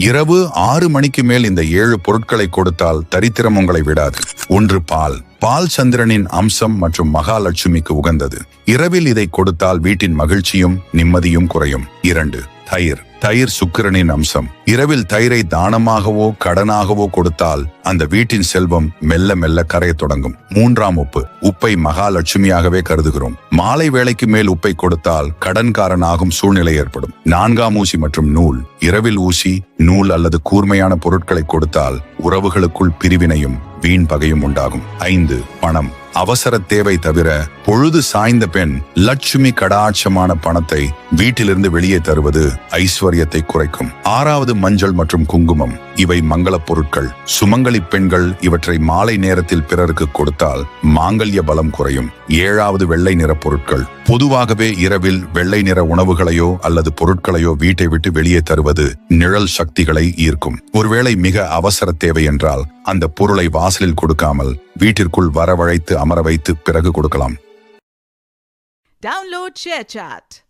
இரவு 6 மணிக்கு மேல் இந்த 7 பொருட்களை கொடுத்தால் தரித்திரம் உங்களை விடாது. 1. பால். பால் சந்திரனின் அம்சம் மற்றும் மகாலட்சுமிக்கு உகந்தது. இரவில் இதை கொடுத்தால் வீட்டின் மகிழ்ச்சியும் நிம்மதியும் குறையும். 2. தயிர். தயிர் சுக்கிரனின் அம்சம். இரவில் தயிரை தானமாகவோ கடனாகவோ கொடுத்தால் அந்த வீட்டின் செல்வம் மெல்ல மெல்ல கரையத் தொடங்கும். 3. உப்பு. உப்பை மகாலட்சுமியாகவே கருதுகிறோம். மாலை வேளைக்கு மேல் உப்பை கொடுத்தால் கடன்காரனாகும் சூழ்நிலை ஏற்படும். 4. ஊசி மற்றும் நூல். இரவில் ஊசி, நூல் அல்லது கூர்மையான பொருட்களை கொடுத்தால் உறவுகளுக்குள் பிரிவினையும் வீண் பகையும் உண்டாகும். 5. பணம். அவசர தேவை தவிர பொழுது சாய்ந்த பெண் லட்சுமி கடாட்சமான பணத்தை வீட்டிலிருந்து வெளியே தருவது ஐஸ்வர்யத்தை குறைக்கும். 6. மஞ்சள் மற்றும் குங்குமம். இவை மங்கள பொருட்கள். சுமங்கலி பெண்கள் இவற்றை மாலை நேரத்தில் பிறருக்கு கொடுத்தால் மாங்கல்ய பலம் குறையும். 7. வெள்ளை நிற பொருட்கள். பொதுவாகவே இரவில் வெள்ளை நிற உணவுகளையோ அல்லது பொருட்களையோ வீட்டை விட்டு வெளியே தருவது நிழல் சக்திகளை ஈர்க்கும். ஒருவேளை மிக அவசர தேவை என்றால் அந்த பொருளை வாசலில் கொடுக்காமல் வீட்டிற்குள் வரவழைத்து அமர வைத்து பிறகு கொடுக்கலாம். Download ShareChat.